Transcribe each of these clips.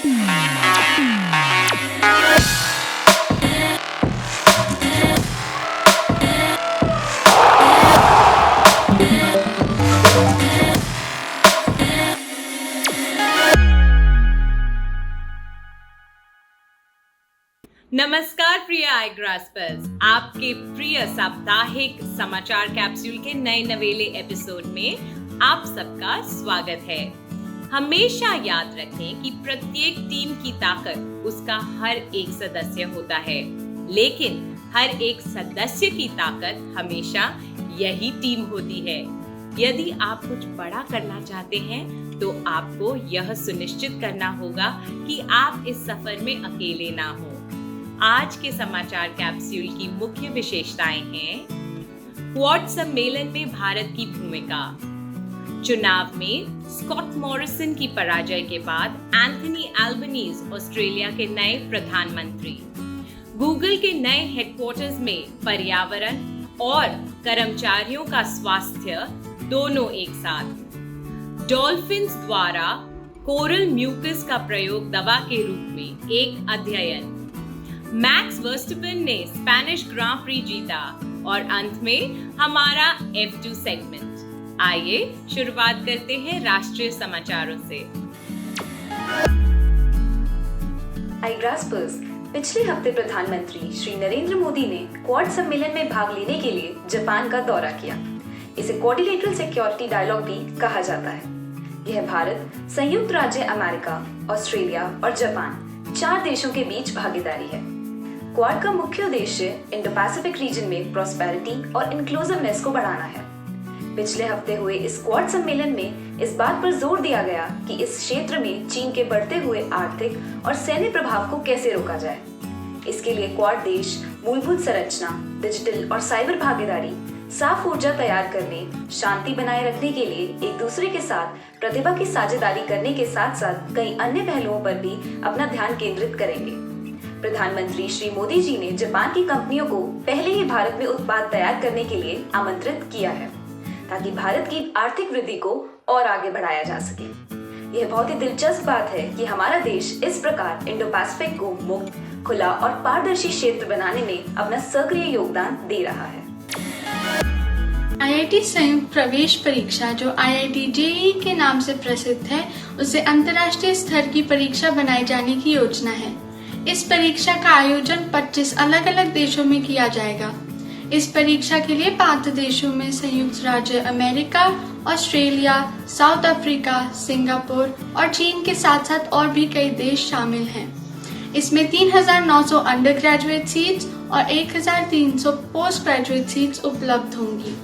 नमस्कार प्रिय आई ग्रास्पर्स, आपके प्रिय साप्ताहिक समाचार कैप्सूल के नए नवेले एपिसोड में आप सबका स्वागत है। हमेशा याद रखें कि प्रत्येक टीम की ताकत उसका हर एक सदस्य होता है, लेकिन हर एक सदस्य की ताकत हमेशा यही टीम होती है। यदि आप कुछ बड़ा करना चाहते हैं तो आपको यह सुनिश्चित करना होगा कि आप इस सफर में अकेले ना हो। आज के समाचार कैप्सूल की मुख्य विशेषताएं हैं: क्वाड सम्मेलन में भारत की भूमिका, चुनाव में स्कॉट मॉरिसन की पराजय के बाद एंथनी एल्बनीज ऑस्ट्रेलिया के नए प्रधानमंत्री, गूगल के नए हेडक्वार्टर्स में पर्यावरण और कर्मचारियों का स्वास्थ्य दोनों एक साथ, डॉल्फिन्स द्वारा कोरल म्यूकस का प्रयोग दवा के रूप में एक अध्ययन, मैक्स वर्स्टपेन ने स्पेनिश ग्रां प्री जीता और अंत में हमारा F2 सेगमेंट। आइए शुरुआत करते हैं राष्ट्रीय समाचारों से। आई ग्रास्पर्स, पिछले हफ्ते प्रधानमंत्री श्री नरेंद्र मोदी ने क्वाड सम्मेलन में भाग लेने के लिए जापान का दौरा किया। इसे क्वाड्रिलेटरल सिक्योरिटी डायलॉग भी कहा जाता है। यह भारत, संयुक्त राज्य अमेरिका, ऑस्ट्रेलिया और जापान 4 देशों के बीच भागीदारी है। क्वाड का मुख्य उद्देश्य इंडो पैसिफिक रीजन में प्रॉस्पेरिटी और इंक्लूसिवनेस को बढ़ाना है। पिछले हफ्ते हुए इस क्वाड सम्मेलन में इस बात पर जोर दिया गया कि इस क्षेत्र में चीन के बढ़ते हुए आर्थिक और सैन्य प्रभाव को कैसे रोका जाए। इसके लिए क्वाड देश मूलभूत संरचना, डिजिटल और साइबर भागीदारी, साफ ऊर्जा तैयार करने, शांति बनाए रखने के लिए एक दूसरे के साथ प्रतिभा की साझेदारी करने के साथ साथ कई अन्य पहलुओं पर भी अपना ध्यान केंद्रित करेंगे। प्रधानमंत्री श्री मोदी जी ने जापान की कंपनियों को पहले ही भारत में उत्पाद तैयार करने के लिए आमंत्रित किया है, ताकि भारत की आर्थिक वृद्धि को और आगे बढ़ाया जा सके। यह बहुत ही दिलचस्प बात है कि हमारा देश इस प्रकार इंडो पैसिफिक को मुक्त, खुला और पारदर्शी क्षेत्र बनाने में अपना सक्रिय योगदान दे रहा है। आईआईटी संयुक्त प्रवेश परीक्षा, जो आईआईटी जेईई के नाम से प्रसिद्ध है, उसे अंतर्राष्ट्रीय स्तर की परीक्षा बनाए जाने की योजना है। इस परीक्षा का आयोजन 25 अलग अलग देशों में किया जाएगा। इस परीक्षा के लिए 5 देशों में संयुक्त राज्य America, Australia, south Africa, Singapore और चीन के साथ साथ और भी कई देश शामिल हैं। इसमें 3,900 अंडर ग्रेजुएट सीट्स और 1,300 पोस्ट ग्रेजुएट सीट्स उपलब्ध होंगी।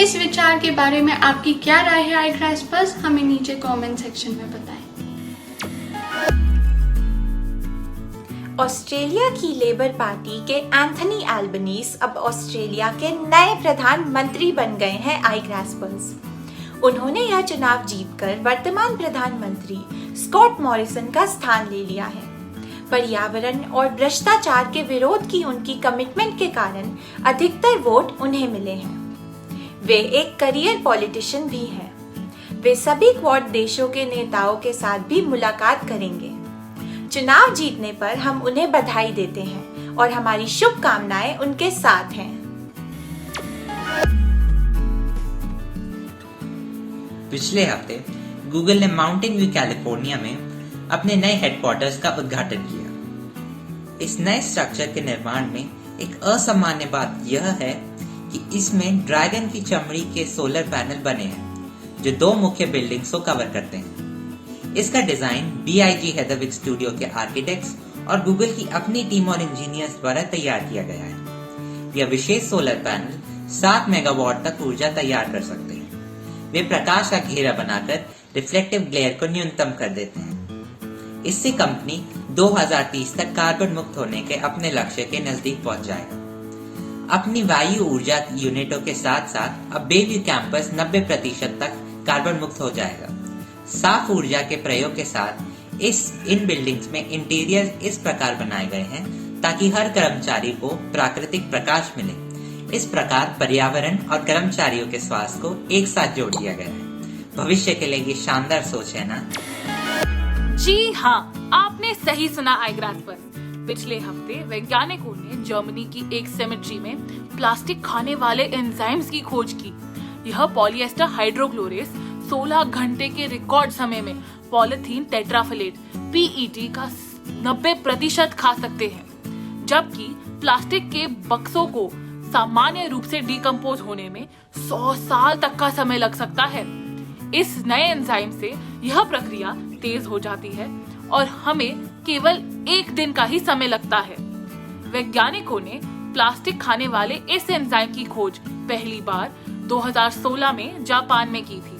इस विचार के बारे में आपकी क्या राय है आई ग्रास्पर्स? हमें नीचे कमेंट सेक्शन में बताएं। ऑस्ट्रेलिया की लेबर पार्टी के एंथनी एल्बनीज अब ऑस्ट्रेलिया के नए प्रधानमंत्री बन गए हैं आई ग्रास्पर्स। उन्होंने यह चुनाव जीतकर वर्तमान प्रधानमंत्री स्कॉट मॉरिसन का स्थान ले लिया है। पर्यावरण और भ्रष्टाचार के विरोध की उनकी कमिटमेंट के कारण अधिकतर वोट उन्हें मिले हैं। वे एक करियर पॉलिटिशियन भी हैं। वे सभी क्वाड देशों के नेताओं के साथ भी मुलाकात करेंगे। चुनाव जीतने पर हम उन्हें बधाई देते हैं और हमारी शुभकामनाएं उनके साथ हैं। पिछले हफ्ते गूगल ने माउंटेन व्यू कैलिफोर्निया में अपने नए हेडक्वार्टर्स का उद्घाटन किया। इस नए स्ट्रक्चर के निर्माण में एक असामान्य बात यह है कि इसमें ड्रैगन की चमड़ी के सोलर पैनल बने हैं, जो 2 मुख्य बिल्डिंग्स को कवर करते हैं। इसका डिजाइन BIG हेदरविक स्टूडियो के आर्किटेक्ट्स और गूगल की अपनी टीम और इंजीनियर्स द्वारा तैयार किया गया है। यह विशेष सोलर पैनल 7 मेगावाट तक ऊर्जा तैयार कर सकते हैं। वे प्रकाश का घेरा बनाकर रिफ्लेक्टिव ग्लेयर को न्यूनतम कर देते हैं। इससे कंपनी 2030 तक कार्बन मुक्त होने के अपने लक्ष्य के नजदीक पहुंच जाएगा। अपनी वायु ऊर्जा यूनिटों के साथ साथ अब बेव्यू कैंपस 90% तक कार्बन मुक्त हो जाएगा। साफ ऊर्जा के प्रयोग के साथ इन बिल्डिंग्स में इंटीरियर इस प्रकार बनाए गए हैं ताकि हर कर्मचारी को प्राकृतिक प्रकाश मिले। इस प्रकार पर्यावरण और कर्मचारियों के स्वास्थ्य को एक साथ जोड़ दिया गया है। भविष्य के लिए ये शानदार सोच है ना? जी हाँ, आपने सही सुना आईग्रास्पर्स। पिछले हफ्ते वैज्ञानिकों ने जर्मनी की एक सेमेट्री में प्लास्टिक खाने वाले एंजाइम्स की खोज की। यह पॉलिएस्टर हाइड्रोक्लोरेस 16 घंटे के रिकॉर्ड समय में पॉलीथीन टेट्राफलेट PET का 90% खा सकते हैं, जबकि प्लास्टिक के बक्सों को सामान्य रूप से डिकम्पोज होने में 100 साल तक का समय लग सकता है। इस नए एंजाइम से यह प्रक्रिया तेज हो जाती है और हमें केवल 1 दिन का ही समय लगता है। वैज्ञानिकों ने प्लास्टिक खाने वाले इस एंजाइम की खोज पहली बार 2016 में जापान में की थी।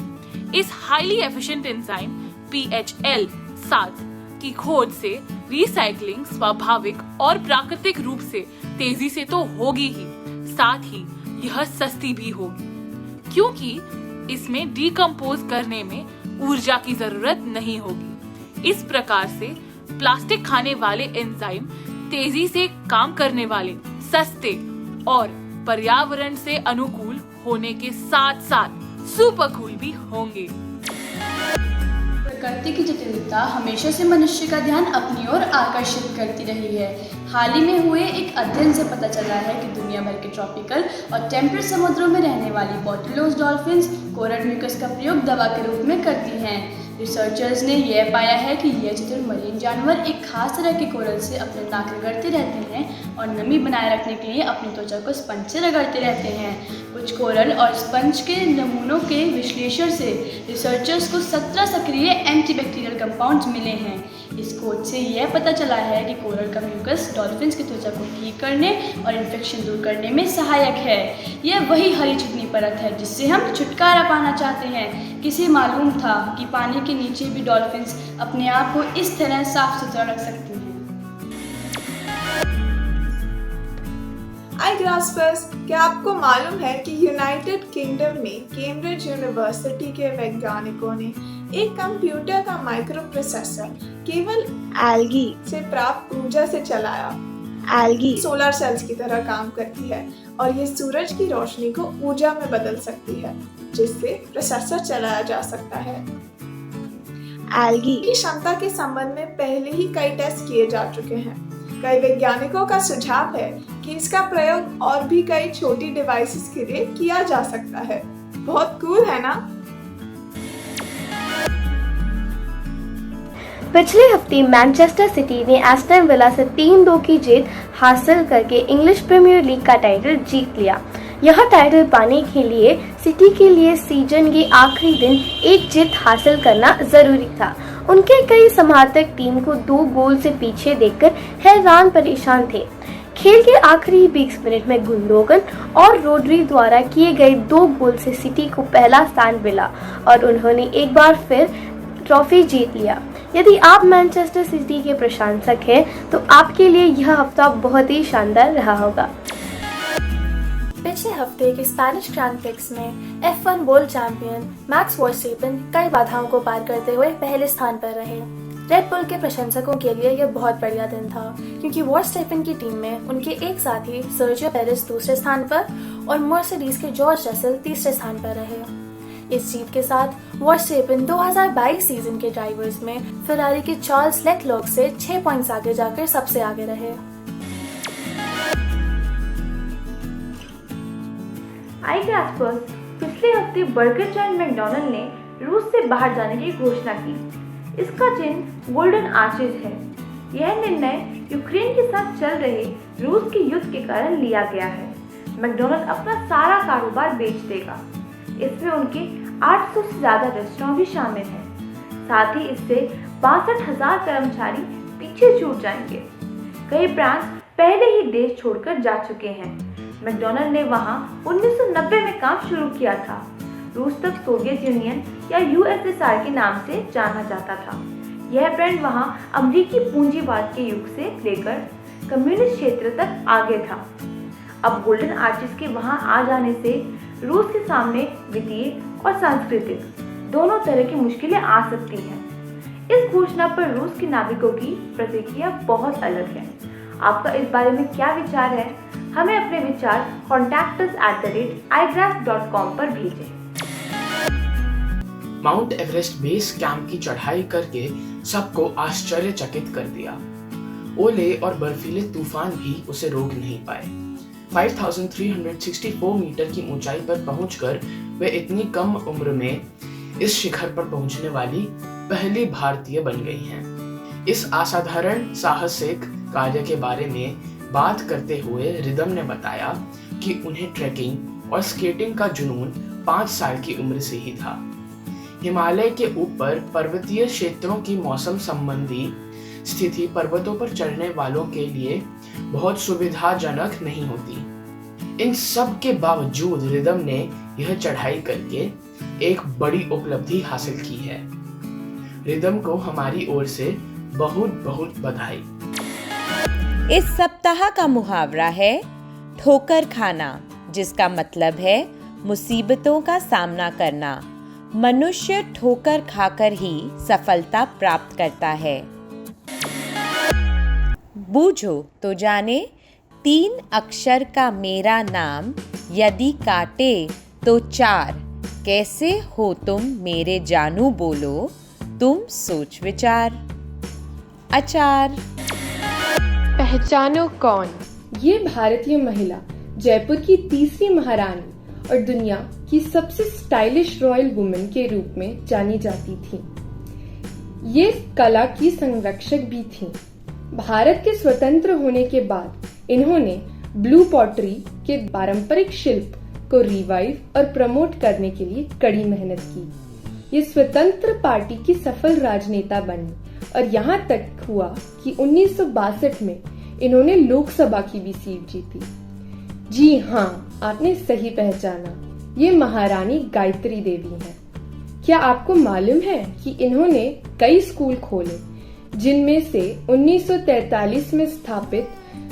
इस हाईली एफिशिएंट एंजाइम PHL-7 की खोज से रिसाइकलिंग स्वाभाविक और प्राकृतिक रूप से तेजी से तो होगी ही, साथ ही यह सस्ती भी होगी, क्योंकि इसमें डिकम्पोज करने में ऊर्जा की जरूरत नहीं होगी। इस प्रकार से प्लास्टिक खाने वाले एंजाइम तेजी से काम करने वाले, सस्ते और पर्यावरण से अनुकूल होने के साथ साथ सुपर कूल भी होंगे। प्रकृति की जटिलता हमेशा से मनुष्य का ध्यान अपनी ओर आकर्षित करती रही है। हाल ही में हुए एक अध्ययन से पता चला है कि दुनिया भर के ट्रॉपिकल और टेम्परेट समुद्रों में रहने वाली बॉटलनोज डॉल्फिन्स कोरल म्यूकस का प्रयोग दवा के रूप में करती हैं। रिसर्चर्स ने यह पाया है कि ये चतुर मरीन जानवर एक खास तरह के कोरल से अपने नाक रगड़ते रहते हैं और नमी बनाए रखने के लिए अपनी त्वचा को स्पंज से रगड़ते रहते हैं। कुछ कोरल और स्पंज के नमूनों के विश्लेषण से रिसर्चर्स को 17 सक्रिय एंटीबैक्टीरियल कंपाउंड्स मिले हैं। इस खोज से यह पता चला है कि कोरल का म्यूकस डॉल्फिन्स की त्वचा को ठीक करने और इन्फेक्शन दूर करने में सहायक है। यह वही हरी चिकनी परत है जिससे हम छुटकारा पाना चाहते हैं। किसे मालूम था कि पानी के नीचे भी डॉल्फिन्स अपने आप को इस तरह साफ सुथरा रख सकती हैं। आईग्रास्पर्स, क्या आपको मालूम है कि यूनाइटेड किंगडम में कैम्ब्रिज यूनिवर्सिटी के वैज्ञानिकों ने एक कंप्यूटर का माइक्रो प्रोसेसर केवल एल्गी से प्राप्त ऊर्जा से चलाया। एल्गी सोलर सेल्स की तरह काम करती है और ये सूरज की रोशनी को ऊर्जा में बदल सकती है, जिससे प्रोसेसर चलाया जा सकता है। एल्गी की क्षमता के संबंध में पहले ही कई टेस्ट किए जा चुके हैं। कई वैज्ञानिकों का सुझाव है कि इसका प्रयोग और भी कई छोटी डिवाइसेस के लिए किया जा सकता है। बहुत कूल है ना? पिछले हफ्ते मैनचेस्टर सिटी ने एस्टन विला से 3-2 की जीत हासिल करके इंग्लिश प्रीमियर लीग का टाइटल जीत लिया। यह टाइटल पाने के लिए सिटी के लिए सीजन के आखिरी दिन एक जीत हासिल करना जरूरी था। उनके कई समर्थक टीम को 2 गोल से पीछे देखकर हैरान परेशान थे। खेल के आखिरी 20 मिनट में गुंडोगन और रोड्री द्वारा किए गए 2 गोल से सिटी को पहला स्थान मिला और उन्होंने एक बार फिर ट्रॉफी जीत लिया। यदि आप मैनचेस्टर सिटी के प्रशंसक हैं तो आपके लिए यह हफ्ता बहुत ही शानदार रहा होगा। पिछले हफ्ते के स्पैनिश ग्रैंड प्रिक्स में F1 world champion max Verstappen कई बाधाओं को पार करते हुए पहले स्थान पर रहे। रेड बुल के प्रशंसकों के लिए यह बहुत बढ़िया दिन था, क्योंकि वर्स्टेपन की टीम में उनके एक साथी सर्जियो पेरेस दूसरे स्थान पर और मर्सिडीज के जॉर्ज रसल तीसरे स्थान पर रहे। इस जीत के साथ वर्स्टेपन 2022 सीजन के ड्राइवर्स में फेरारी के चार्ल्स लेक्लर्क से 6 पॉइंट्स आगे जाकर सबसे आगे रहे। आईग्रास्पर्स, पिछले हफ्ते बर्गर जॉइंट मैकडॉनल्ड ने रूस से बाहर जाने की घोषणा की। इसका चिन्ह गोल्डन आर्चेज है। यह निर्णय यूक्रेन के साथ चल रहे रूस के युद्ध के कारण लिया गया है। मैकडॉनल्ड अपना सारा कारोबार बेच देगा। इसमें उनके 800 से ज्यादा रेस्टोरेंट भी शामिल हैं। साथ ही इससे 62,000 कर्मचारी पीछे छूट जाएंगे। कई ब्रांड्स पहले ही देश छोड़कर जा चुके हैं। मैकडॉनल्ड ने वहां 1990 में काम शुरू किया था। रूस तक सोवियत यूनियन या USSR के नाम से जाना जाता था। यह ब्रांड वहां अमेरिकी पूंजीवाद के युग से लेकर कम्युनिस्ट क्षेत्र तक आगे था। अब गोल्डन आर्चेस के वहां आ जाने से रूस के सामने वित्तीय और सांस्कृतिक दोनों तरह की मुश्किलें आ सकती हैं। इस घोषणा पर रूस के नागरिकों की प्रतिक्रिया बहुत अलग है। आपका इस बारे में क्या विचार है? हमें अपने विचार contactus@igraph.com पर भेजें। माउंट एवरेस्ट बेस कैंप की चढ़ाई करके सबको आश्चर्यचकित कर दिया। ओले और बर्फीले तूफान भी उसे रोक नहीं पाए। 5364 मीटर की ऊंचाई पर पहुंचकर वे इतनी कम उम्र में इस शिखर पर पहुंचने वाली पहली भारतीय बन गई हैं। इस असाधारण साहसिक कार्य के बारे में बात करते हुए रिदम ने बताया कि उन्हें ट्रैकिंग और स्केटिंग का जुनून 5 साल की उम्र से ही था। हिमालय के ऊपर पर्वतीय क्षेत्रों की मौसम संबंधी स्थिति पर्वतों पर चढ़ने वालों के लिए बहुत सुविधाजनक नहीं होती। इन सब के बावजूद रिदम ने यह चढ़ाई करके एक बड़ी उपलब्धि हासिल की है। रिदम को हमारी ओर से बहुत बहुत बधाई। इस सप्ताह का मुहावरा है ठोकर खाना, जिसका मतलब है मुसीबतों का सामना करना। मनुष्य ठोकर खाकर ही सफलता प्राप्त करता है। बूझो तो जाने 3 अक्षर का मेरा नाम, यदि काटे तो 4। कैसे हो तुम मेरे जानू, बोलो तुम सोच विचार। अचार। पहचानो कौन? ये भारतीय महिला जयपुर की तीसरी महारानी और दुनिया की सबसे स्टाइलिश रॉयल वुमेन के रूप में जानी जाती थी। ये कला की संरक्षक भी थी। भारत के स्वतंत्र होने के बाद इन्होंने ब्लू पॉटरी के पारंपरिक शिल्प को रिवाइव और प्रमोट करने के लिए कड़ी मेहनत की। ये स्वतंत्र पार्टी की सफल राजनेता बनी और यहाँ तक हुआ कि 1962 में इन्होंने लोकसभा की भी सीट जीती। जी हाँ, आपने सही पहचाना, ये महारानी गायत्री देवी हैं। क्या आपको मालूम है कि इन्होंने कई स्कूल खोले, जिनमें से 1943 में स्थापित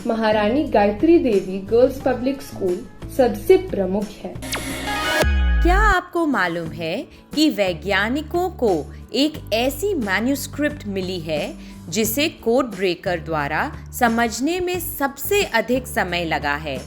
महारानी Gayatri Devi girls public school सबसे प्रमुख है। क्या आपको मालूम है कि वैज्ञानिकों को एक ऐसी मैन्युस्क्रिप्ट मिली है जिसे कोड ब्रेकर द्वारा समझने में सबसे अधिक समय लगा है?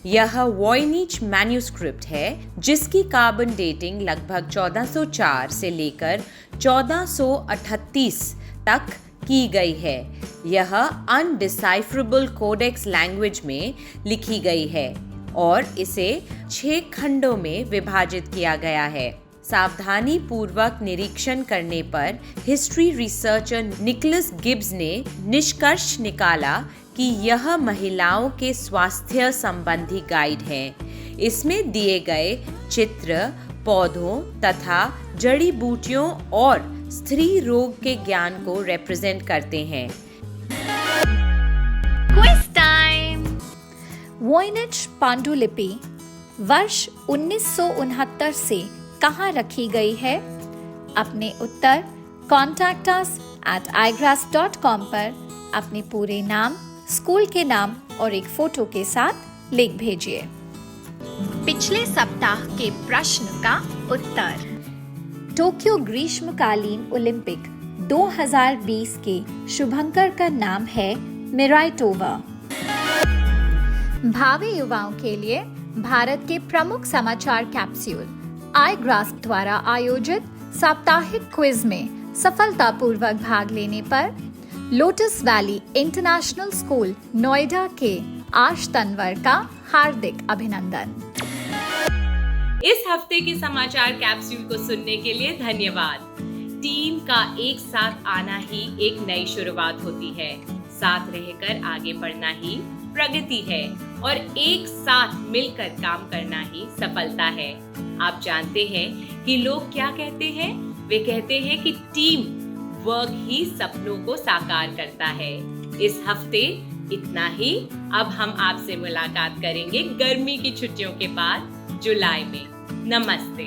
यह वॉयनिच मैन्युस्क्रिप्ट है, जिसकी कार्बन डेटिंग लगभग 1404 से लेकर 1438 तक की गई है। यह अनडिसाइफरेबल कोडेक्स लैंग्वेज में लिखी गई है और इसे 6 खंडों में विभाजित किया गया है। सावधानी पूर्वक निरीक्षण करने पर हिस्ट्री रिसर्चर निकोलस गिब्स ने निष्कर्ष निकाला कि यह महिलाओं के स्वास्थ्य संबंधी गाइड है। इसमें दिए गए चित्र पौधों तथा जड़ी बूटियों और स्त्री रोग के ज्ञान को रिप्रेजेंट करते हैं। Quiz time. वॉयनिच पांडुलिपि वर्ष 1969 से कहाँ रखी गई है? अपने उत्तर contactus@igrass.com पर अपने पूरे नाम, स्कूल के नाम और एक फोटो के साथ लिख भेजिए। पिछले सप्ताह के प्रश्न का उत्तर। टोक्यो ग्रीष्मकालीन ओलंपिक 2020 के शुभंकर का नाम है मिराइटोवा। भावी युवाओं के लिए भारत के प्रमुख समाचार कैप्सूल आई ग्रास्प द्वारा आयोजित साप्ताहिक क्विज में सफलतापूर्वक भाग लेने पर lotus valley international school Noida के आश तनवर का हार्दिक अभिनंदन। इस हफ्ते के समाचार कैप्सूल को सुनने के लिए धन्यवाद। टीम का एक साथ आना ही एक नई शुरुआत होती है। साथ रहकर आगे बढ़ना ही प्रगति है और एक साथ मिलकर काम करना ही सफलता है। आप जानते हैं कि लोग क्या कहते हैं? वे कहते हैं कि टीम वर्क ही सपनों को साकार करता है। इस हफ्ते इतना ही। अब हम आपसे मुलाकात करेंगे गर्मी की छुट्टियों के बाद जुलाई में। नमस्ते।